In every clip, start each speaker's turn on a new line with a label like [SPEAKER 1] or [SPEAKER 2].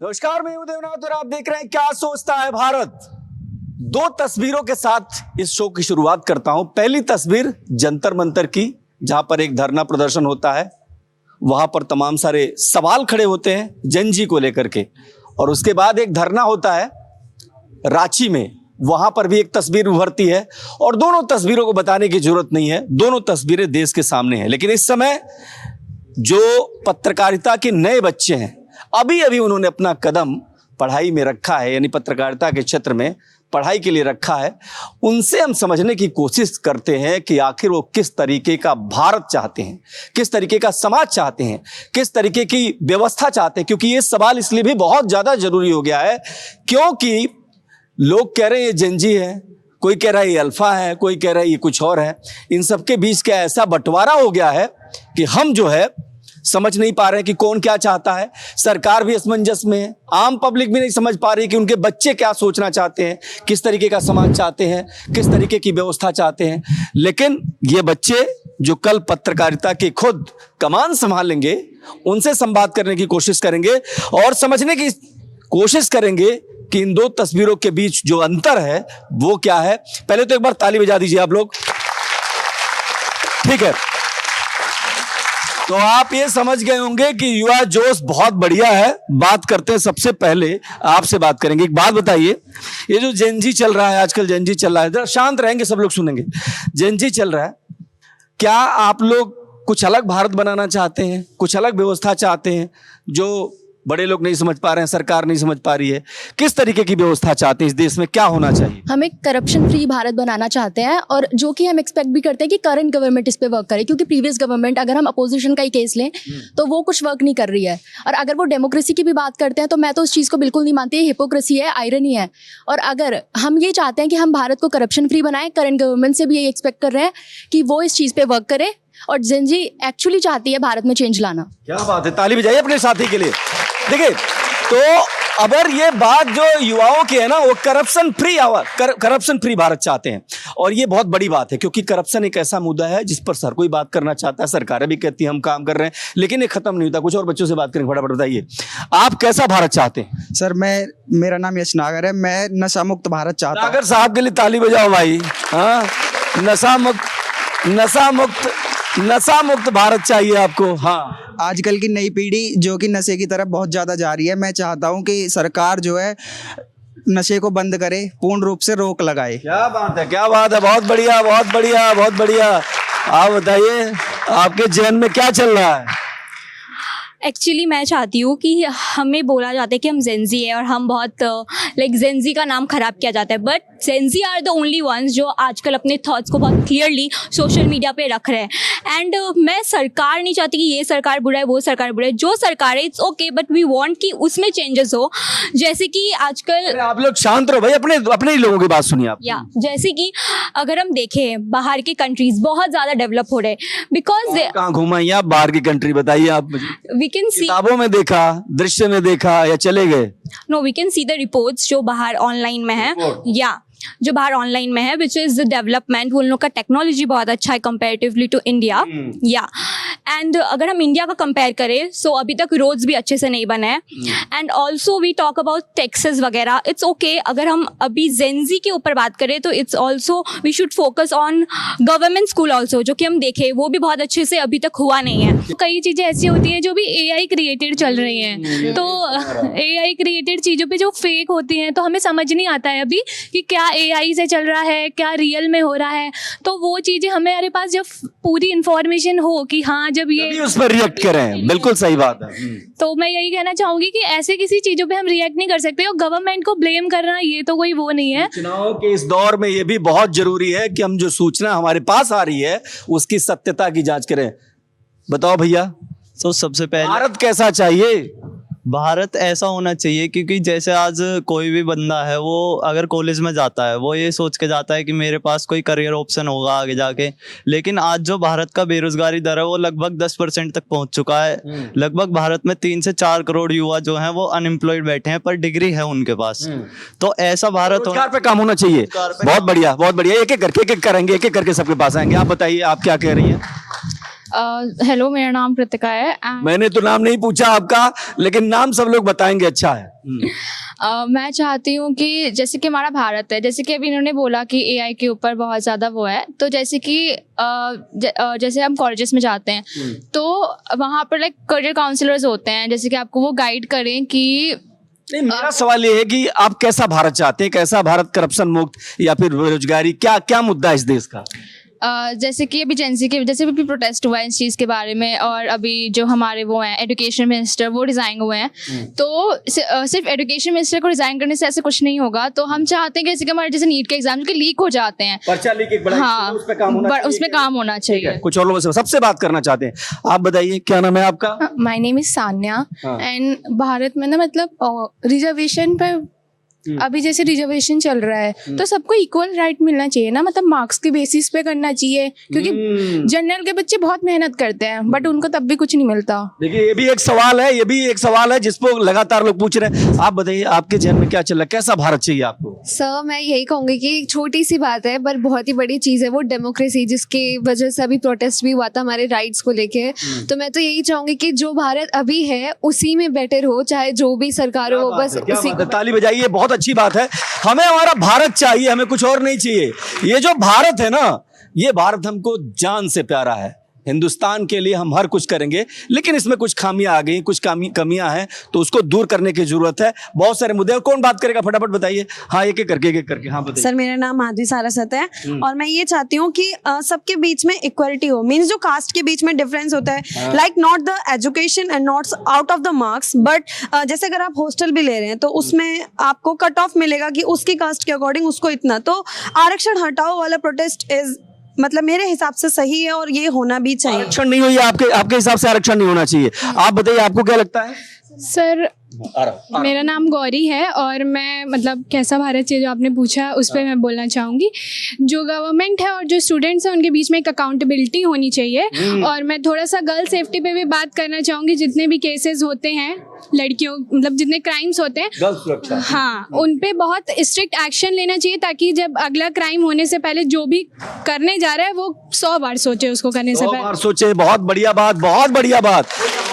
[SPEAKER 1] नमस्कार, मैं हूं देवनाथ और आप देख रहे हैं क्या सोचता है भारत। दो तस्वीरों के साथ इस शो की शुरुआत करता हूं। पहली तस्वीर जंतर मंतर की, जहां पर एक धरना प्रदर्शन होता है। वहां पर तमाम सारे सवाल खड़े होते हैं जन जी को लेकर के। और उसके बाद एक धरना होता है रांची में, वहां पर भी एक तस्वीर उभरती है। और दोनों तस्वीरों को बताने की जरूरत नहीं है, दोनों तस्वीरें देश के सामने हैं। लेकिन इस समय जो पत्रकारिता के नए बच्चे हैं, अभी अभी उन्होंने अपना कदम पढ़ाई में रखा है, यानी पत्रकारिता के क्षेत्र में पढ़ाई के लिए रखा है, उनसे हम समझने की कोशिश करते हैं कि आखिर वो किस तरीके का भारत चाहते हैं, किस तरीके का समाज चाहते हैं, किस तरीके की व्यवस्था चाहते हैं। क्योंकि ये सवाल इसलिए भी बहुत ज्यादा जरूरी हो गया है क्योंकि लोग कह रहे हैं ये जेनजी है, कोई कह रहा है ये अल्फा है, कोई कह रहा है ये कुछ और है। इन सबके बीच क्या ऐसा बंटवारा हो गया है कि हम जो है समझ नहीं पा रहे हैं कि कौन क्या चाहता है। सरकार भी असमंजस में है, आम पब्लिक भी नहीं समझ पा रही कि उनके बच्चे क्या सोचना चाहते हैं, किस तरीके का समाज चाहते हैं, किस तरीके की व्यवस्था चाहते हैं। लेकिन ये बच्चे जो कल पत्रकारिता की खुद कमान संभालेंगे, उनसे संवाद करने की कोशिश करेंगे और समझने की कोशिश करेंगे कि इन दो तस्वीरों के बीच जो अंतर है वो क्या है। पहले तो एक बार ताली बजा दीजिए आप लोग, ठीक है। तो आप ये समझ गए होंगे कि युवा जोश बहुत बढ़िया है। बात करते हैं, सबसे पहले आपसे बात करेंगे। एक बात बताइए, ये जो जेनजी चल रहा है आजकल, जेनजी चल रहा है, जरा शांत रहेंगे, सब लोग सुनेंगे। जेनजी चल रहा है, क्या आप लोग कुछ अलग भारत बनाना चाहते हैं, कुछ अलग व्यवस्था चाहते हैं जो बड़े लोग नहीं समझ पा रहे हैं, सरकार नहीं समझ पा रही है? किस तरीके की व्यवस्था चाहते हैं, इस देश में क्या होना चाहिए?
[SPEAKER 2] हम एक करप्शन फ्री भारत बनाना चाहते हैं और जो कि हम एक्सपेक्ट भी करते हैं कि करंट गवर्नमेंट इस पे वर्क करे, क्योंकि प्रीवियस गवर्नमेंट, अगर हम अपोजिशन का ही केस लें तो वो कुछ वर्क नहीं कर रही है। और अगर वो डेमोक्रेसी की भी बात करते हैं तो मैं तो उस चीज़ को बिल्कुल नहीं मानती, हिपोक्रेसी है, आयरनी है। और अगर हम ये चाहते हैं कि हम भारत को करप्शन फ्री बनाएं, करंट गवर्नमेंट से भी यही एक्सपेक्ट कर रहे हैं कि वो इस चीज़ पे वर्क करे। और जेनजी एक्चुअली चाहती है भारत में चेंज लाना।
[SPEAKER 1] क्या बात है, ताली बजाइए अपने साथी के लिए। देखिए, तो अगर ये बात जो युवाओं की है ना, वो करप्शन फ्री भारत चाहते हैं। और ये बहुत बड़ी बात है क्योंकि करप्शन एक ऐसा मुद्दा है जिस पर हर कोई बात करना चाहता है, सरकारें भी कहती हैं हम काम कर रहे हैं, लेकिन ये खत्म नहीं होता। कुछ और बच्चों से बात करेंगे, फटाफट बताइए आप कैसा भारत चाहते हैं?
[SPEAKER 3] सर, मेरा नाम यश नागर है। मैं नशा मुक्त भारत चाहता हूँ।
[SPEAKER 1] नागर साहब के लिए ताली बजाओ भाई। हाँ, नशा मुक्त भारत चाहिए आपको। हाँ,
[SPEAKER 3] आजकल की नई पीढ़ी जो कि नशे की तरफ बहुत ज़्यादा जा रही है। मैं चाहता हूं कि सरकार जो है नशे को बंद करे, पूर्ण रूप से रोक लगाए।
[SPEAKER 1] क्या बात है, क्या बात है, बहुत बढ़िया, बहुत बढ़िया, बहुत बढ़िया। आप बताइए, आपके जहन में क्या चल रहा है?
[SPEAKER 4] एक्चुअली मैं चाहती हूँ कि हमें बोला जाता है कि हम जेनजी है और हम बहुत लाइक जेनजी का नाम ख़राब किया जाता है, but Gen Z are the only ones जो आजकल अपने थॉट्स को बहुत क्लियरली सोशल मीडिया पे रख रहे हैं। एंड मैं सरकार नहीं चाहती कि ये सरकार बुरा है, वो सरकार बुरा है। जो सरकार है it's okay, but we want कि उसमें चेंजेस हो। जैसे कि आजकल
[SPEAKER 1] आप लोग शांत रहो भाई, अपने ही लोगों की बात सुनिए आप।
[SPEAKER 4] या जैसे कि अगर हम देखें बाहर के कंट्रीज बहुत ज़्यादा डेवलप हो रहे हैं बिकॉज
[SPEAKER 1] कहाँ घुमाइए आप बाहर की कंट्री, बताइए आप मुझे।
[SPEAKER 4] वी कैन सी,
[SPEAKER 1] किताबों में देखा, दृश्य में देखा, या चले गए?
[SPEAKER 4] No, we can see the reports जो बाहर ऑनलाइन में है, या जो बाहर ऑनलाइन में है, विच इज़ डेवलपमेंट। उन लोग का टेक्नोलॉजी बहुत अच्छा है कंपेरेटिवली टू इंडिया। या एंड अगर हम इंडिया का कंपेयर करें सो अभी तक रोड्स भी अच्छे से नहीं बने हैं। And also we talk about taxes वगैरह, इट्स ओके। अगर हम अभी जेनजी के ऊपर बात करें तो it's also we should focus on government school also, जो कि हम देखें वो भी बहुत अच्छे से अभी तक हुआ नहीं है।
[SPEAKER 5] कई चीज़ें ऐसी होती हैं जो भी AI क्रिएटेड चल रही हैं, तो AI क्रिएटेड चीज़ों पे जो फेक होती हैं तो हमें समझ नहीं आता है अभी कि क्या AI से चल रहा है, क्या रियल में हो रहा है। तो वो चीज़ें हमारे पास जब पूरी इंफॉर्मेशन हो कि हाँ, जब ये
[SPEAKER 1] उस पर रिएक्ट करें, बिल्कुल सही बात है।
[SPEAKER 5] तो मैं यही कहना चाहूँगी कि ऐसे किसी चीज़ों पे हम रिएक्ट नहीं कर सकते और गवर्नमेंट को ब्लेम करना ये तो कोई वो नहीं है।
[SPEAKER 1] चुनाव के इस दौर में ये भी बहुत जरूरी है कि हम जो सूचना हमारे पास आ रही है उसकी सत्यता की जांच करें। बताओ भैया।
[SPEAKER 6] तो सबसे पहले
[SPEAKER 1] भारत कैसा चाहिए?
[SPEAKER 6] भारत ऐसा होना चाहिए क्योंकि जैसे आज कोई भी बंदा है वो अगर कॉलेज में जाता है वो ये सोच के जाता है कि मेरे पास कोई करियर ऑप्शन होगा आगे जाके, लेकिन आज जो भारत का बेरोजगारी दर है वो लगभग 10% तक पहुंच चुका है। लगभग भारत में 3 से 4 करोड़ युवा जो हैं वो अनएम्प्लॉयड बैठे हैं पर डिग्री है उनके पास। तो ऐसा भारत
[SPEAKER 1] रोजगार पे काम होना चाहिए। बहुत बढ़िया, बहुत बढ़िया। एक एक करके करेंगे, एक एक करके सबके पास आएंगे। आप बताइए, आप क्या कह रही हैं?
[SPEAKER 7] हेलो, मेरा नाम कृतिका है and,
[SPEAKER 1] मैंने तो नाम नहीं पूछा आपका, लेकिन नाम सब लोग बताएंगे। अच्छा है।
[SPEAKER 7] मैं चाहती हूँ कि जैसे कि हमारा भारत है, जैसे कि अभी इन्होंने बोला कि एआई के ऊपर बहुत ज़्यादा वो है, तो जैसे कि जैसे हम कॉलेजेस में जाते हैं तो वहाँ पर लाइक करियर काउंसलर्स होते हैं, जैसे कि आपको वो गाइड करें कि
[SPEAKER 1] नहीं, मेरा सवाल ये है कि आप कैसा भारत चाहते हैं, कैसा भारत करप्शन मुक्त या फिर बेरोजगारी, क्या क्या मुद्दा है इस देश का?
[SPEAKER 7] जैसे कि अभी जेंसी के जैसे भी प्रोटेस्ट हुआ है इस चीज़ के बारे में, और अभी जो हमारे वो हैं एजुकेशन मिनिस्टर वो रिज़ाइन हुए हैं, तो सिर्फ एजुकेशन मिनिस्टर को रिज़ाइन करने से ऐसे कुछ नहीं होगा। तो हम चाहते हैं कि जैसे कि हमारे जैसे नीट के एग्जाम के लीक हो जाते हैं,
[SPEAKER 1] पर्चा लीक एक बड़ा
[SPEAKER 7] हाँ,
[SPEAKER 1] उस पे काम होना चाहिए।
[SPEAKER 7] उसमें काम होना चाहिए।
[SPEAKER 1] कुछ और लोगों से सबसे बात करना चाहते हैं। आप बताइए क्या नाम है आपका?
[SPEAKER 8] माय नेम इज सान्या
[SPEAKER 1] हाँ।
[SPEAKER 8] एंड भारत में ना मतलब रिजर्वेशन पे अभी जैसे रिजर्वेशन चल रहा है तो सबको इक्वल राइट मिलना चाहिए ना, मतलब मार्क्स के बेसिस पे करना चाहिए, क्योंकि जनरल के बच्चे बहुत मेहनत करते हैं बट उनको तब भी कुछ नहीं मिलता।
[SPEAKER 1] देखिए ये भी एक सवाल है, ये भी एक सवाल है जिसको लगातार लोग पूछ रहे हैं। आप बताइए आपके जहन में क्या चल रहा है, कैसा भारत चाहिए आपको?
[SPEAKER 9] सर मैं यही कहूँगी कि एक छोटी सी बात है पर बहुत ही बड़ी चीज़ है, वो डेमोक्रेसी, जिसके वजह से अभी प्रोटेस्ट भी हुआ था हमारे राइट्स को लेके। तो मैं तो यही चाहूँगी कि जो भारत अभी है उसी में बेटर हो, चाहे जो भी सरकार हो, बस उसी को।
[SPEAKER 1] ताली बजाइए, बहुत अच्छी बात है। हमें हमारा भारत चाहिए, हमें कुछ और नहीं चाहिए। ये जो भारत है ना, ये भारत हमको जान से प्यारा है। हिंदुस्तान के लिए हम हर कुछ करेंगे, लेकिन इसमें कुछ खामियां आ गई, कुछ कमियां हैं, तो उसको दूर करने की जरूरत है। बहुत सारे मुद्दे। कौन बात करेगा, फटाफट बताइए। हाँ, एक एक करके हाँ बताइए।
[SPEAKER 10] सर मेरा नाम माधवी सारस्वत है और मैं ये चाहती हूँ कि सबके बीच में इक्वलिटी हो, मींस जो कास्ट के बीच में डिफरेंस होता है, like not the education and not out of the marks, but जैसे अगर आप हॉस्टल भी ले रहे हैं तो उसमें आपको कट ऑफ मिलेगा कि उसकी कास्ट के अकॉर्डिंग उसको इतना। तो आरक्षण हटाओ वाला प्रोटेस्ट इज मतलब मेरे हिसाब से सही है और ये होना भी चाहिए।
[SPEAKER 1] आरक्षण नहीं हुई आपके हिसाब से आरक्षण नहीं होना चाहिए। आप बताइए आपको क्या लगता है?
[SPEAKER 8] सर मेरा नाम गौरी है और मैं मतलब कैसा भारत चाहिए जो आपने पूछा उस पर मैं बोलना चाहूँगी। जो गवर्नमेंट है और जो स्टूडेंट्स हैं उनके बीच में एक अकाउंटेबिलिटी होनी चाहिए। और मैं थोड़ा सा गर्ल सेफ्टी पे भी बात करना चाहूँगी। जितने भी केसेस होते हैं लड़कियों, मतलब जितने क्राइम्स होते हैं,
[SPEAKER 1] गर्ल सुरक्षा,
[SPEAKER 8] हाँ, उन पे बहुत स्ट्रिक्ट एक्शन लेना चाहिए, ताकि जब अगला क्राइम होने से पहले जो भी करने जा रहा है वो 100 बार सोचे उसको करने से
[SPEAKER 1] 100
[SPEAKER 8] पहले।
[SPEAKER 1] बार सोचे। बहुत बढ़िया बात, बहुत बढ़िया बात।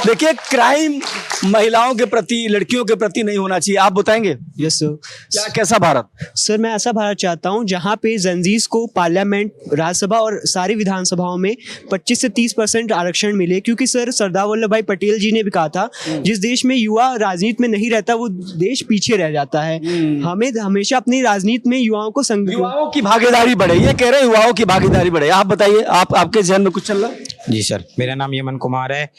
[SPEAKER 1] देखिए क्राइम महिलाओं के प्रति, लड़कियों के प्रति नहीं होना चाहिए। आप बताएंगे
[SPEAKER 11] यस सर।
[SPEAKER 1] क्या कैसा भारत?
[SPEAKER 11] सर मैं ऐसा भारत चाहता हूँ जहाँ पे जंजीस को पार्लियामेंट, राज्यसभा और सारी विधानसभाओं में 25 से 30% आरक्षण मिले, क्योंकि सर सरदार वल्लभ भाई पटेल जी ने भी कहा था जिस देश में युवा राजनीति में नहीं रहता वो देश पीछे रह जाता है। हमें हमेशा अपनी राजनीति में युवाओं को
[SPEAKER 1] युवाओं की भागीदारी बढ़े, ये कह रहे हैं युवाओं की भागीदारी बढ़े। आप बताइए, आपके जहन में कुछ चल रहा है?
[SPEAKER 12] जी सर, मेरा नाम यमन कुमार है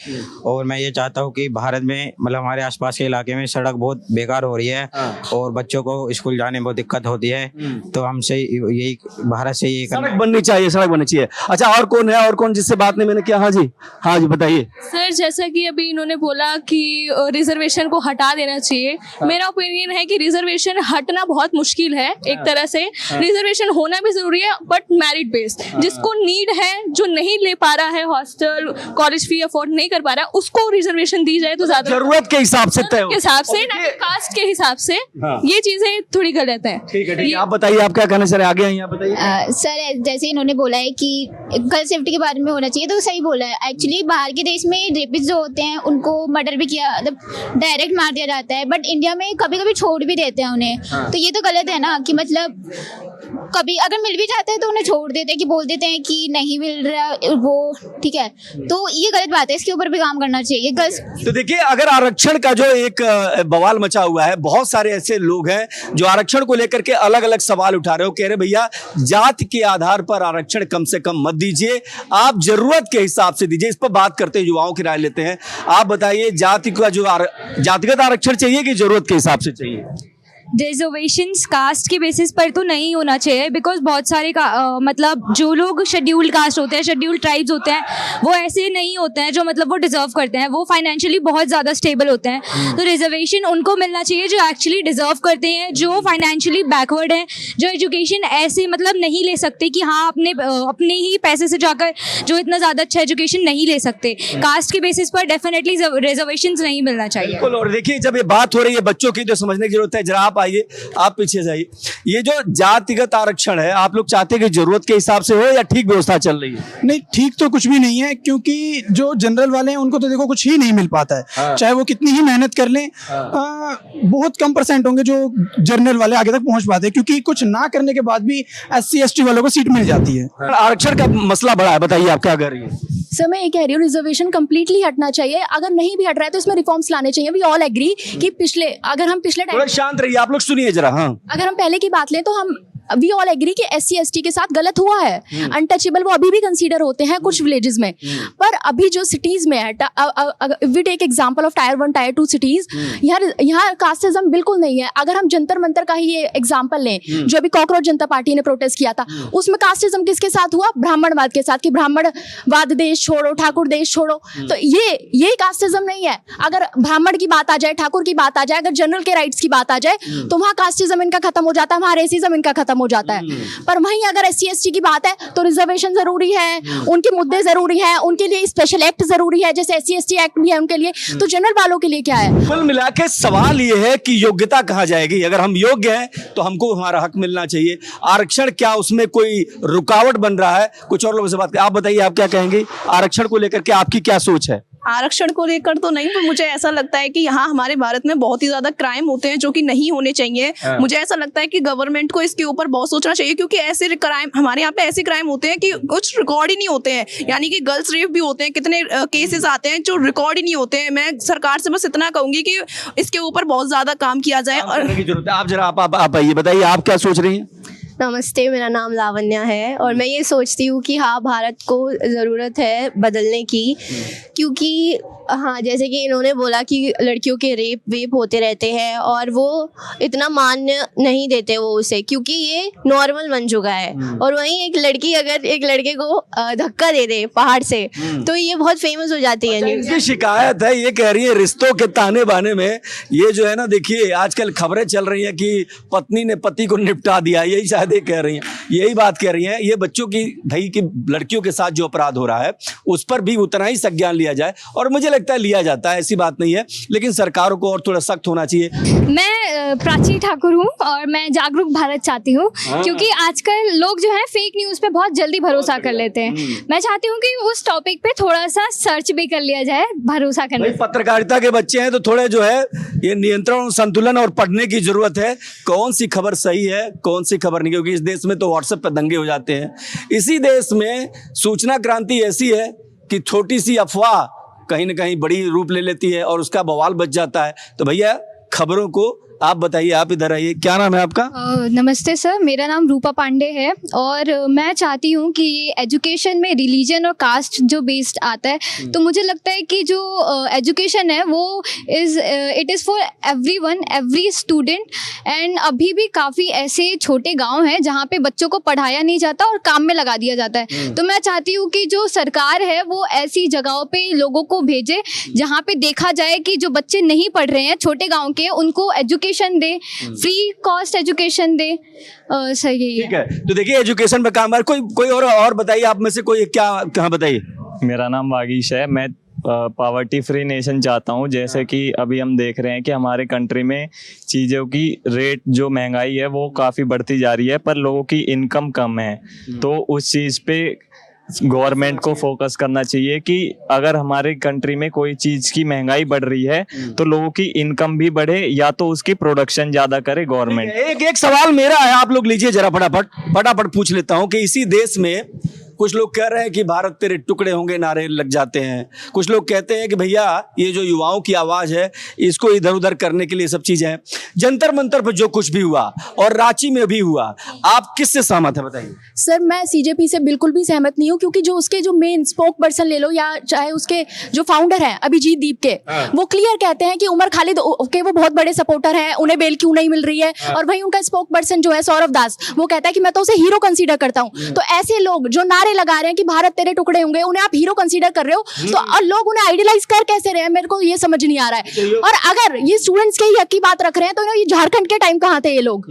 [SPEAKER 12] और मैं ये चाहता हूँ कि भारत में मतलब हमारे आसपास के इलाके में सड़क बहुत बेकार हो रही है और बच्चों को स्कूल जाने में बहुत दिक्कत होती है। तो हमसे यही भारत से ये
[SPEAKER 1] सड़क बननी चाहिए, सड़क बननी चाहिए। अच्छा, और कौन है, और कौन जिससे बात नहीं मैंने किया? हाँ जी, हाँ जी बताइए।
[SPEAKER 5] सर जैसा कि अभी इन्होंने बोला कि रिजर्वेशन को हटा देना चाहिए, मेरा ओपिनियन है कि रिजर्वेशन हटना बहुत मुश्किल है। एक तरह से रिजर्वेशन होना भी जरूरी है बट मेरिट बेस्ड। जिसको नीड है, जो नहीं ले पा रहा है, हॉस्टल कॉलेज फी अफोर्ड नहीं कर पा रहा है, उसको रिजर्वेशन दी जाए तो ज्यादा
[SPEAKER 1] जरूरत के हिसाब से तय हो,
[SPEAKER 5] के हिसाब से, ना कि कास्ट के हिसाब से। ये चीजें थोड़ी गलत है।
[SPEAKER 1] ठीक है, आप बताइए आप क्या कहना चाह रहे हैं? आगे हैं, आप बताइए।
[SPEAKER 2] सर जैसे इन्होंने बोला है कि गर्ल सेफ्टी के बारे में होना चाहिए, तो सही बोला है। एक्चुअली बाहर के देश में रेपिस्ट जो होते हैं उनको मर्डर भी किया, मतलब डायरेक्ट मार दिया जाता है, बट इंडिया में कभी कभी छोड़ भी देते हैं उन्हें। तो ये तो गलत है ना, कि मतलब कभी अगर मिल भी जाते हैं तो उन्हें छोड़ देते हैं, कि बोल देते हैं कि नहीं मिल रहा वो, ठीक है। तो ये गलत बात है, इसके ऊपर भी काम करना चाहिए। गर्ल्स
[SPEAKER 1] तो देखिए, अगर आरक्षण का जो एक बवाल मचा हुआ है, बहुत सारे ऐसे लोग हैं जो आरक्षण को लेकर के अलग अलग सवाल उठा रहे हो, कह रहे भैया जाति के आधार पर आरक्षण कम से कम मत दीजिए, आप जरूरत के हिसाब से दीजिए। इस पर बात करते हैं, युवाओं की राय लेते हैं। आप बताइए, जाति का जो जातिगत आरक्षण चाहिए कि जरूरत के हिसाब से चाहिए?
[SPEAKER 4] रिजर्वेशंस कास्ट के बेसिस पर तो नहीं होना चाहिए, बिकॉज बहुत सारे मतलब जो लोग शेड्यूल्ड कास्ट होते हैं, शेड्यूल्ड ट्राइब्स होते हैं, वो ऐसे नहीं होते हैं जो मतलब वो डिजर्व करते हैं, वो फाइनेंशियली बहुत ज़्यादा स्टेबल होते हैं। तो रिजर्वेशन उनको मिलना चाहिए जो एक्चुअली डिजर्व करते हैं, जो फाइनेंशियली बैकवर्ड हैं, जो एजुकेशन ऐसे मतलब नहीं ले सकते कि हाँ अपने ही पैसे से जाकर जो इतना ज़्यादा अच्छा एजुकेशन नहीं ले सकते। कास्ट के बेसिस पर डेफिनेटली रिजर्वेशन नहीं मिलना चाहिए।
[SPEAKER 1] बिल्कुल। और देखिए, जब ये बात हो रही है बच्चों की, जो समझने की जरूरत है, जरा आप आप आइए, आप पीछे जाइए। ये जो जातिगत आरक्षण है, आप लोग चाहते हैं कि जरूरत के हिसाब से हो या ठीक व्यवस्था चल रही है?
[SPEAKER 13] नहीं, ठीक तो कुछ भी नहीं है, क्योंकि जो जनरल वाले हैं उनको तो देखो कुछ ही नहीं मिल पाता है। चाहे वो कितनी ही मेहनत कर लें, बहुत कम परसेंट होंगे जो जनरल वाले आगे तक पहुंच पाते हैं, क्योंकि कुछ ना करने के बाद भी SC ST वालों को सीट मिल जाती है।
[SPEAKER 1] आरक्षण का मसला बड़ा है, बताइए आप क्या कर रही है?
[SPEAKER 2] सर मैं ये कह रही हूँ रिजर्वेशन कंप्लीटली हटना चाहिए, अगर नहीं भी हट रहा है तो इसमें रिफॉर्म्स लाने चाहिए। वी ऑल एग्री कि अगर हम पिछले
[SPEAKER 1] थोड़ा शांत रहिए, आप लोग सुनिए जरा। हाँ,
[SPEAKER 2] अगर हम पहले की बात लें तो हम वी ऑल एग्री कि SC ST के साथ गलत हुआ है, अनटचेबल वो अभी भी कंसीडर होते हैं कुछ विलेजेस में, पर अभी जो सिटीज में है, we take example of tier 1 tier 2 cities, यहाँ कास्टिज्म बिल्कुल नहीं है। अगर हम जंतर मंतर का ही ये एग्जांपल लें, जो अभी कॉकरोच जनता पार्टी ने प्रोटेस्ट किया था, उसमें कास्टिज्म किसके साथ हुआ? ब्राह्मणवाद के साथ, कि ब्राह्मणवाद देश छोड़ो, ठाकुर देश छोड़ो। तो ये कास्टिज्म नहीं है। अगर ब्राह्मण की बात आ जाए, ठाकुर की बात आ जाए, अगर जनरल के राइट्स की बात आ जाए, तो वहाँ कास्टिज्म इनका खत्म हो जाता है, वहाँ रेसिज्म इनका खत्म हो जाता है। पर वहीं अगर SC ST की बात है तो रिजर्वेशन जरूरी है, उनके मुद्दे जरूरी है, उनके लिए स्पेशल एक्ट जरूरी है, जैसे SC ST एक्ट भी है उनके लिए, तो जनरल वालों के लिए क्या है?
[SPEAKER 1] कुल मिला के सवाल ये है कि योग्यता कहाँ जाएगी? अगर हम योग्य हैं तो हमको हमारा हक मिलना चाहिए। आरक्षण क्या उसमें कोई रुकावट बन रहा है? कुछ और लोगों से बात, आप बताइए, आप क्या कहेंगे आरक्षण को लेकर के? आपकी क्या सोच है?
[SPEAKER 14] आरक्षण को लेकर तो नहीं, पर मुझे ऐसा लगता है कि यहाँ हमारे भारत में बहुत ही ज्यादा क्राइम होते हैं जो कि नहीं होने चाहिए। मुझे ऐसा लगता है कि गवर्नमेंट को इसके ऊपर बहुत सोचना चाहिए, क्योंकि ऐसे क्राइम हमारे यहाँ पे ऐसे क्राइम होते हैं कि कुछ रिकॉर्ड ही नहीं होते हैं। यानी कि गर्ल्स रेप भी होते हैं, कितने केसेस आते हैं जो रिकॉर्ड ही नहीं होते हैं। मैं सरकार से बस इतना कहूंगी कि इसके ऊपर बहुत ज्यादा काम किया जाए। और
[SPEAKER 1] आप जरा आप आइए, बताइए आप क्या सोच रही हैं?
[SPEAKER 15] नमस्ते, मेरा नाम लावण्या है और मैं ये सोचती हूँ कि हाँ, भारत को ज़रूरत है बदलने की, क्योंकि हाँ, जैसे कि इन्होंने बोला कि लड़कियों के रेप वेप होते रहते हैं और वो इतना मान्य नहीं देते वो उसे, क्योंकि ये नॉर्मल बन चुका है। और वहीं एक लड़की अगर एक लड़के को धक्का दे दे पहाड़ से, तो ये बहुत फेमस हो जाती है।
[SPEAKER 1] इनकी शिकायत है, ये कह रही है रिश्तों के ताने बाने में ये जो है ना, देखिए आजकल खबरें चल रही हैं कि पत्नी ने पति को निपटा दिया, यही शायद ये कह रही हैं, यही बात कह रही हैं। ये बच्चों की भाई की लड़कियों के साथ जो अपराध हो रहा है उस पर भी उतना ही संज्ञान लिया जाए, और मुझे लगता है लिया जाता है, ऐसी बात नहीं है, लेकिन सरकारों को और थोड़ा सख्त होना चाहिए।
[SPEAKER 4] मैं प्राची ठाकुर हूँ और मैं जागरूक भारत चाहती हूँ, क्योंकि आजकल लोग जो है फेक न्यूज़ पे बहुत जल्दी भरोसा कर लेते हैं। मैं चाहती हूँ कि उस टॉपिक पे थोड़ा सा सर्च भी कर लिया जाए भरोसा करने।
[SPEAKER 1] पत्रकारिता के बच्चे हैं तो थोड़े जो है ये नियंत्रण, संतुलन और पढ़ने की जरूरत है, कौन सी खबर सही है कौन सी खबर नहीं, क्योंकि इस देश में तो व्हाट्सएप पर दंगे हो जाते हैं। इसी देश में सूचना क्रांति ऐसी है कि छोटी सी अफवाह कहीं ना कहीं बड़ी रूप ले लेती है और उसका बवाल बच जाता है। तो भैया खबरों को आप बताइए, आप इधर आइए, क्या नाम है आपका?
[SPEAKER 7] नमस्ते सर, मेरा नाम रूपा पांडे है और मैं चाहती हूँ कि ये एजुकेशन में रिलीजन और कास्ट जो बेस्ड आता है, तो मुझे लगता है कि जो एजुकेशन है वो it is for everyone, every student. And अभी भी काफ़ी ऐसे छोटे गांव हैं जहाँ पे बच्चों को पढ़ाया नहीं जाता और काम में लगा दिया जाता है। तो मैं चाहती हूँ कि जो सरकार है वो ऐसी जगहों पे लोगों को भेजे जहाँ पे देखा जाए कि जो बच्चे नहीं पढ़ रहे हैं छोटे गाँव के, उनको एजुकेशन दे, फ्री कॉस्ट एजुकेशन दे। सही
[SPEAKER 1] है। तो देखिए एजुकेशन पे काम, कोई और बताइए, आप में से कोई क्या कहाँ बताइए?
[SPEAKER 16] मेरा नाम वागीश है। मैं पावर्टी फ्री नेशन चाहता हूँ। जैसे कि अभी हम देख रहे हैं कि हमारे कंट्री में चीज़ों की रेट, जो महंगाई है वो काफ़ी बढ़ती जा रही है, पर लोगों की इनकम कम है। तो उस चीज़ पे गवर्नमेंट को फोकस करना चाहिए कि अगर हमारे कंट्री में कोई चीज़ की महंगाई बढ़ रही है तो लोगों की इनकम भी बढ़े, या तो उसकी प्रोडक्शन ज़्यादा करे गवर्नमेंट।
[SPEAKER 1] एक सवाल मेरा है, आप लोग लीजिए जरा, फटाफट पूछ लेता हूँ कि इसी देश में कुछ लोग कह रहे हैं कि भारत तेरे टुकड़े होंगे नारे लग जाते हैं, कुछ लोग कहते हैं कि भैया ये जो युवाओं की आवाज़ है इसको इधर उधर करने के लिए सब चीज़ें हैं। जंतर मंतर पर जो कुछ भी हुआ और रांची में भी हुआ, आप किससे सहमत है बताइए?
[SPEAKER 2] सर मैं CJP से बिल्कुल भी सहमत नहीं हूँ, क्योंकि जो उसके जो मेन स्पोक पर्सन ले लो या चाहे उसके जो फाउंडर हैं अभिजीत दीप के, वो क्लियर कहते हैं कि उमर खालिद के वो बहुत बड़े सपोर्टर हैं, उन्हें बेल क्यों नहीं मिल रही है। और वहीं उनका स्पोक पर्सन जो है सौरभ दास, वो कहता है कि मैं तो उसे हीरो कंसीडर करता हूँ। तो ऐसे लोग जो नारे लगा रहे हैं कि भारत तेरे टुकड़े होंगे, उन्हें आप हीरो कंसीडर कर रहे हो, तो और लोग उन्हें आइडियलाइज कर कैसे रहे हैं, मेरे को ये समझ नहीं आ रहा है। और अगर ये स्टूडेंट्स के ही हक की बात रख रहे हैं तो ये झारखंड के टाइम कहाँ थे ये लोग?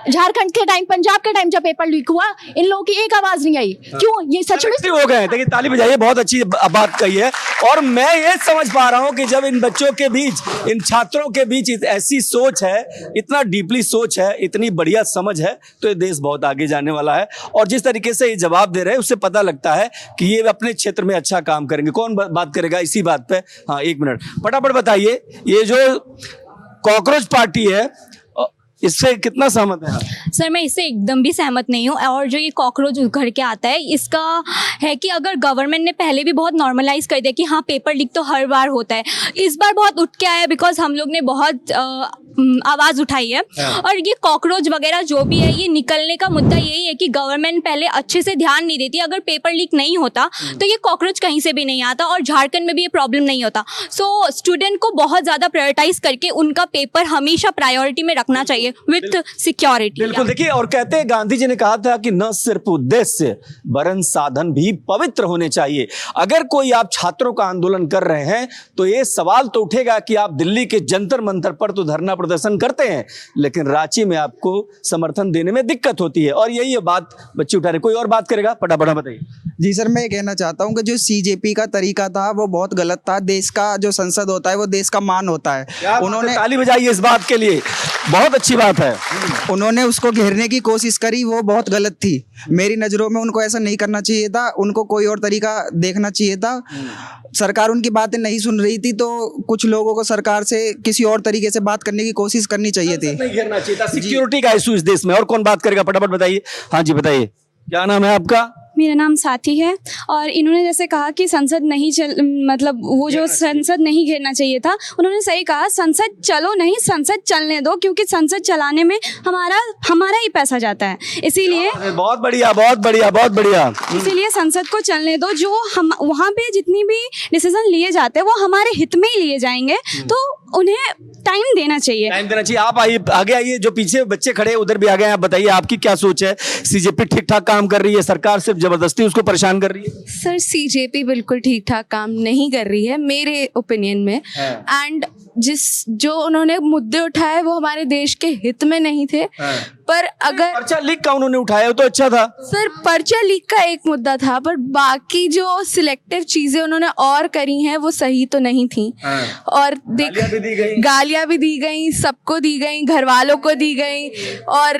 [SPEAKER 2] झारखंड के टाइम, पंजाब के टाइम जब पेपर लीक हुआ, इन लोगों की एक आवाज नहीं आई। क्यों? ये सच में
[SPEAKER 1] हो गए। देखिए, ताली बजाइए, बहुत अच्छी बात कही है। और मैं ये समझ पा रहा हूं कि जब इन बच्चों के बीच, इन छात्रों के बीच ऐसी सोच है, इतना डीपली सोच है, इतनी बढ़िया समझ है, तो ये देश बहुत आगे जाने वाला है। और जिस तरीके से ये जवाब दे रहे हैं, उससे पता लगता है कि ये अपने क्षेत्र में अच्छा काम करेंगे। कौन बात करेगा इसी बात पे? हाँ, 1 मिनट फटाफट बताइए, ये जो कॉकरोच पार्टी है, इससे कितना सहमत है आप?
[SPEAKER 4] सर मैं इससे एकदम भी सहमत नहीं हूँ। और जो ये कॉकरोच उखड़ के आता है, इसका है कि अगर गवर्नमेंट ने पहले भी बहुत नॉर्मलाइज कर दिया कि हाँ पेपर लीक तो हर बार होता है, इस बार बहुत उठ के आया बिकॉज हम लोग ने बहुत आवाज़ उठाई है। और ये कॉकरोच वगैरह जो भी है, ये निकलने का मुद्दा यही है कि गवर्नमेंट पहले अच्छे से ध्यान नहीं देती। अगर पेपर लीक नहीं होता तो ये कॉकरोच कहीं से भी नहीं आता और झारखंड में भी ये प्रॉब्लम नहीं होता। सो स्टूडेंट को बहुत ज़्यादा प्रायोरिटाइज करके उनका पेपर हमेशा प्रायोरिटी में रखना चाहिए विथ सिक्योरिटी।
[SPEAKER 1] बिल्कुल। देखिए, और कहते हैं, गांधी जी ने कहा था कि न सिर्फ उद्देश्य वरन साधन भी पवित्र होने चाहिए। अगर कोई आप छात्रों का आंदोलन कर रहे हैं तो ये सवाल तो उठेगा कि आप दिल्ली के जंतर मंतर पर तो धरना प्रदर्शन करते हैं, लेकिन रांची में आपको समर्थन देने में दिक्कत होती है। और यही बात बच्चे उठा रहे। कोई और बात करेगा? फटाफट बताइए।
[SPEAKER 3] जी सर, मैं ये कहना चाहता हूँ कि जो सीजेपी का तरीका था वो बहुत गलत था। देश का जो संसद होता है वो देश का मान होता है। उन्होंने
[SPEAKER 1] ताली बजाइए इस बात के लिए, बहुत अच्छी बात है।
[SPEAKER 3] उन्होंने उसको घेरने की कोशिश करी, वो बहुत गलत थी। मेरी नज़रों में उनको ऐसा नहीं करना चाहिए था, उनको कोई और तरीका देखना चाहिए था। सरकार उनकी बातें नहीं सुन रही थी, तो कुछ लोगों को सरकार से किसी और तरीके से बात करने की कोशिश करनी चाहिए थी।
[SPEAKER 1] नहीं घेरना चाहिए था। सिक्योरिटी का इशू इस देश में। और कौन बात करेगा? फटाफट बताइए। हाँ जी, बताइए, क्या नाम है आपका?
[SPEAKER 8] मेरा नाम साथी है। और इन्होंने जैसे कहा कि संसद नहीं मतलब वो जो संसद नहीं घेरना चाहिए था, उन्होंने सही कहा। संसद चलो नहीं, संसद चलने दो, क्योंकि संसद चलाने में हमारा ही पैसा जाता है। इसीलिए
[SPEAKER 1] बहुत बढ़िया, बहुत बढ़िया, बहुत बढ़िया।
[SPEAKER 8] इसीलिए संसद को चलने दो। जो हम वहाँ पे जितनी भी डिसीजन लिए जाते हैं वो हमारे हित में ही लिए जाएंगे, तो उन्हें टाइम देना चाहिए।
[SPEAKER 1] टाइम देना चाहिए। आप आइए, आगे आइए। जो पीछे बच्चे खड़े हैं उधर भी आ गए। आप बताइए, आपकी क्या सोच है? सीजेपी ठीक ठाक काम कर रही है, सरकार सिर्फ जबरदस्ती उसको परेशान कर रही है?
[SPEAKER 17] सर सीजेपी बिल्कुल ठीक ठाक काम नहीं कर रही है मेरे ओपिनियन में। एंड जो उन्होंने मुद्दे उठाए वो हमारे देश के हित में नहीं थे। पर अगर
[SPEAKER 1] पर्चा लीक का उन्होंने उठाया तो अच्छा था।
[SPEAKER 17] सर पर्चा लीक का एक मुद्दा था, पर बाकी जो सिलेक्टिव चीजें उन्होंने और करी हैं वो सही तो नहीं थी। और गालियां भी दी गई, सबको दी गई, घर वालों को दी गई। और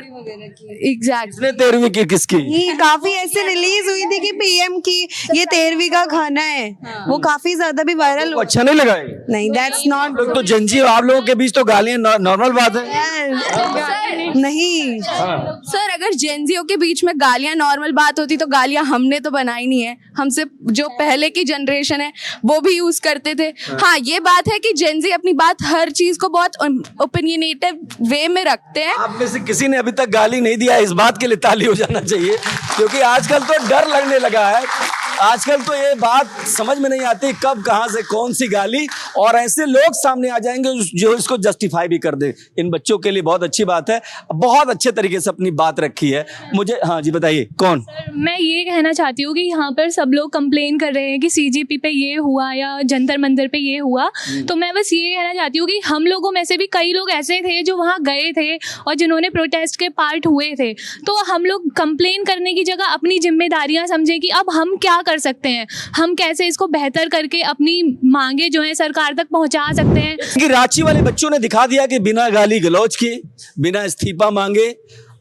[SPEAKER 17] एग्जैक्टली
[SPEAKER 1] 13वीं की किसकी?
[SPEAKER 10] ये काफी ऐसे रिलीज हुई थी कि पीएम की ये 13वीं का खाना है, वो काफी ज्यादा भी वायरल।
[SPEAKER 1] अच्छा नहीं लगा?
[SPEAKER 10] नहीं, दैट्स नॉट।
[SPEAKER 1] तो जंजी आप लोगों के बीच तो गालियां नॉर्मल बात है।
[SPEAKER 10] नहीं
[SPEAKER 17] सर, अगर जेनजियों के बीच में गालियां नॉर्मल बात होती तो गालियां हमने तो बनाई नहीं है। हमसे जो पहले की जनरेशन है वो भी यूज करते थे। हाँ, ये बात है कि जेनजी अपनी बात हर चीज को बहुत ओपिनियनेटिव वे में रखते हैं।
[SPEAKER 1] आप में से किसी ने अभी तक गाली नहीं दिया, इस बात के लिए ताली हो जाना चाहिए, क्योंकि आजकल तो डर लगने लगा है। आजकल तो ये बात समझ में नहीं आती कब कहां से कौन सी गाली, और ऐसे लोग सामने आ जाएंगे जो इसको जस्टिफाई भी कर दे। इन बच्चों के लिए बहुत अच्छी बात है, बहुत अच्छे तरीके से अपनी बात रखी है। मुझे हाँ जी बताइए, कौन?
[SPEAKER 5] मैं ये कहना चाहती हूँ कि यहाँ पर सब लोग कंप्लेन कर रहे हैं कि सीजेपी पे ये हुआ या जंतर मंतर पे ये हुआ, तो मैं बस ये कहना चाहती हूँ कि हम लोगों में से भी कई लोग ऐसे थे जो वहाँ गए थे और जिन्होंने प्रोटेस्ट के पार्ट हुए थे। तो हम लोग कंप्लेन करने की जगह अपनी जिम्मेदारियाँ समझें कि अब हम क्या कर सकते हैं, हम कैसे इसको बेहतर करके अपनी मांगे जो है सरकार तक पहुंचा सकते हैं।
[SPEAKER 1] कि रांची वाले बच्चों ने दिखा दिया कि बिना गाली गलौज के, बिना इस्तीफा मांगे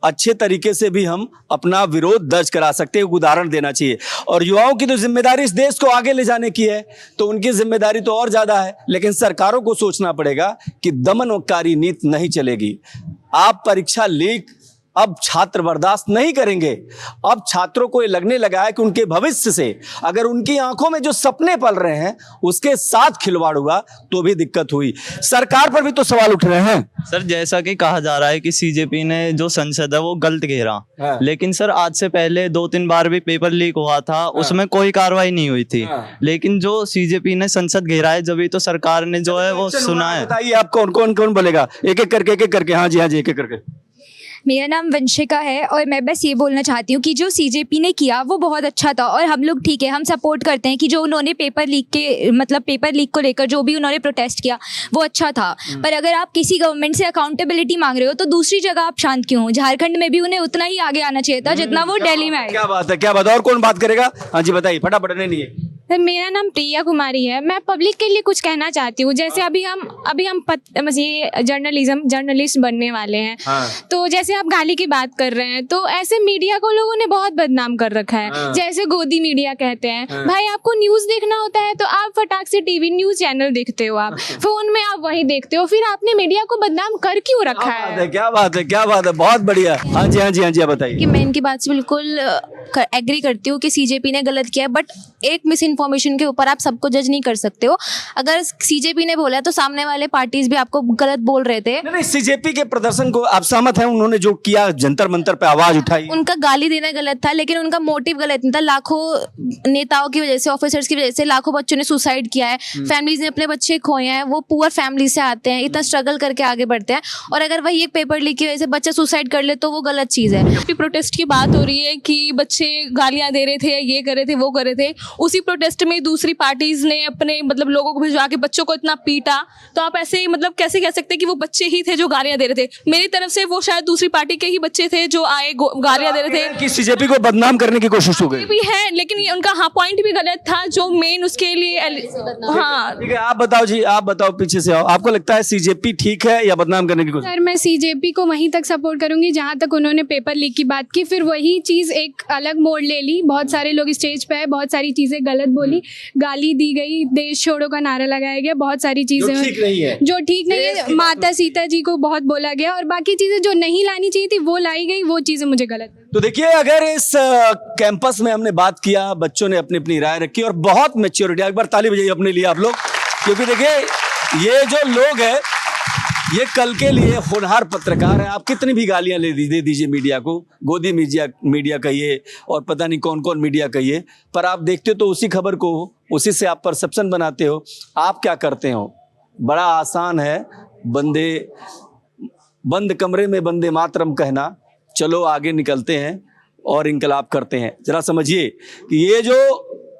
[SPEAKER 1] अच्छे तरीके से भी हम अपना विरोध दर्ज करा सकते हैं। एक उदाहरण देना चाहिए। और युवाओं की तो जिम्मेदारी इस देश को आगे ले जाने की है, तो उनकी जिम्मेदारी तो और ज्यादा है। लेकिन सरकारों को सोचना पड़ेगा कि दमनकारी नीति नहीं चलेगी। आप परीक्षा लीक अब छात्र बर्दाश्त नहीं करेंगे। अब छात्रों को ये लगने लगा है कि उनके भविष्य से, अगर उनकी आंखों में जो सपने पल रहे हैं उसके साथ खिलवाड़ हुआ तो भी दिक्कत हुई। सरकार पर भी तो सवाल उठ रहे हैं।
[SPEAKER 6] सर जैसा कि कहा जा रहा है कि सीजेपी ने जो संसद है वो गलत घेरा, लेकिन सर आज से पहले 2-3 बार भी पेपर लीक हुआ था, उसमें कोई कार्रवाई नहीं हुई थी। लेकिन जो सीजेपी ने संसद घेरा है, जब तो सरकार ने जो है वो सुना है।
[SPEAKER 1] बताइए आप कौन बोलेगा? एक एक करके हाँ जी एक एक करके।
[SPEAKER 4] मेरा नाम वंशिका है और मैं बस ये बोलना चाहती हूँ कि जो सीजेपी ने किया वो बहुत अच्छा था और हम लोग ठीक है, हम सपोर्ट करते हैं कि जो उन्होंने पेपर लीक के मतलब पेपर लीक को लेकर जो भी उन्होंने प्रोटेस्ट किया वो अच्छा था। पर अगर आप किसी गवर्नमेंट से अकाउंटेबिलिटी मांग रहे हो तो दूसरी जगह आप शांत क्यों हो? झारखंड में भी उन्हें उतना ही आगे आना चाहिए था जितना वो दिल्ली में आए।
[SPEAKER 1] क्या बात है, क्या बात है। और कौन बात करेगा? हाँ जी बताइए फटाफट। नहीं है
[SPEAKER 7] मेरा नाम प्रिया कुमारी है। मैं पब्लिक के लिए कुछ कहना चाहती हूँ। जैसे अभी हम ये जर्नलिस्ट बनने वाले हैं। तो जैसे आप गाली की बात कर रहे हैं तो ऐसे मीडिया को लोगों ने बहुत बदनाम कर रखा है। जैसे गोदी मीडिया कहते हैं। भाई आपको न्यूज़ देखना होता है तो आप फटाक से टीवी न्यूज़ चैनल देखते हो, आप फोन में आप वही देखते हो, फिर आपने मीडिया को बदनाम कर क्यों रखा है?
[SPEAKER 1] क्या बात है, क्या बात है, बहुत बढ़िया। हाँ जी हाँ जी हाँ जी, आप बताइए।
[SPEAKER 2] कि मैं इनकी बात से बिल्कुल एग्री करती हूँ कि सीजेपी ने गलत किया है, बट एक मिस इन्फॉर्मेशन के ऊपर आप सबको जज नहीं कर सकते हो। अगर सीजेपी ने बोला तो सामने वाले पार्टीज भी आपको गलत बोल रहे थे।
[SPEAKER 1] नहीं, सीजेपी के प्रदर्शन को आप सहमत हैं? उन्होंने जो किया, जंतर मंतर पे आवाज उठाई,
[SPEAKER 2] उनका गाली देना गलत था, लेकिन उनका मोटिव गलत नहीं था। लाखों नेताओं की वजह से, ऑफिसर्स की वजह से लाखों बच्चों ने सुसाइड किया है, फैमिलीज ने अपने बच्चे खोए हैं, वो पुअर फैमिली से आते हैं, इतना स्ट्रगल करके आगे बढ़ते हैं, और अगर वही एक पेपर लीक की वजह से बच्चा सुसाइड कर ले तो वो गलत चीज़ है।
[SPEAKER 14] प्रोटेस्ट की बात हो रही है कि बच्चे गालियां दे रहे थे, ये कर रहे थे, वो कर रहे थे, उसी प्रोटेस्ट में दूसरी पार्टीज ने अपने मतलब लोगों को भिजवा के बच्चों को इतना पीटा, तो आप ऐसे मतलब कैसे कह सकते हैं कि वो बच्चे ही थे जो गालियां दे रहे थे? मेरी तरफ से वो शायद दूसरी पार्टी के ही बच्चे थे जो आए गालियां दे रहे थे।
[SPEAKER 1] कि सीजेपी को बदनाम करने की कोशिश हो गई
[SPEAKER 14] भी है, लेकिन ये उनका पॉइंट भी गलत था जो मेन उसके लिए। हाँ
[SPEAKER 1] ठीक है, आप बताओ जी, आप बताओ, पीछे से आओ। आपको लगता है सीजेपी ठीक है या बदनाम करने की कोशिश?
[SPEAKER 8] सर मैं सीजेपी को वहीं तक सपोर्ट करूंगी जहां तक उन्होंने पेपर लीक की बात की, फिर वही चीज़ एक अलग मोड़ ले ली। बहुत सारे लोग स्टेज पे आए, बहुत सारी चीज़ें गलत बोली, गाली दी गई, देश छोड़ो का नारा लगाया गया, बहुत सारी चीज़ें जो ठीक नहीं है। माता सीता जी को बहुत बोला गया, और बाकी चीज़ें जो नहीं लानी चाहिए थी वो लाई गई, वो चीज़ें मुझे गलत।
[SPEAKER 1] तो देखिए, अगर इस कैंपस में हमने बात किया, बच्चों ने अपनी अपनी राय रखी और बहुत मैच्योरिटी, एक बार ताली बजाइए अपने लिए आप लोग, क्योंकि देखिए ये जो लोग हैं ये कल के लिए होनहार पत्रकार हैं। आप कितनी भी गालियां दे दीजिए मीडिया को, गोदी मीडिया कहिए और पता नहीं कौन कौन मीडिया कहिए, पर आप देखते हो तो उसी खबर को, उसी से आप परसेप्शन बनाते हो। आप क्या करते हो? बड़ा आसान है, बंद कमरे में वंदे मातरम कहना, चलो आगे निकलते हैं और इंकलाब करते हैं। जरा समझिए कि ये जो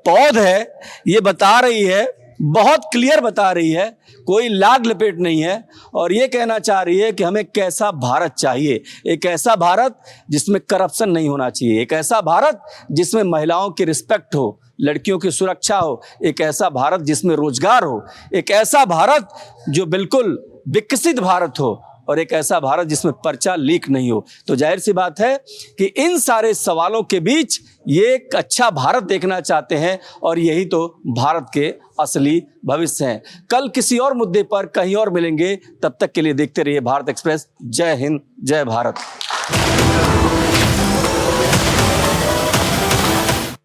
[SPEAKER 1] पौध है ये बता रही है, बहुत क्लियर बता रही है, कोई लाग लपेट नहीं है, और ये कहना चाह रही है कि हमें कैसा भारत चाहिए। एक ऐसा भारत जिसमें करप्शन नहीं होना चाहिए, एक ऐसा भारत जिसमें महिलाओं की रिस्पेक्ट हो, लड़कियों की सुरक्षा हो, एक ऐसा भारत जिसमें रोजगार हो, एक ऐसा भारत जो बिल्कुल विकसित भारत हो, और एक ऐसा भारत जिसमें पर्चा लीक नहीं हो। तो जाहिर सी बात है कि इन सारे सवालों के बीच ये एक अच्छा भारत देखना चाहते हैं, और यही तो भारत के असली भविष्य हैं। कल किसी और मुद्दे पर कहीं और मिलेंगे, तब तक के लिए देखते रहिए भारत एक्सप्रेस। जय हिंद, जय भारत।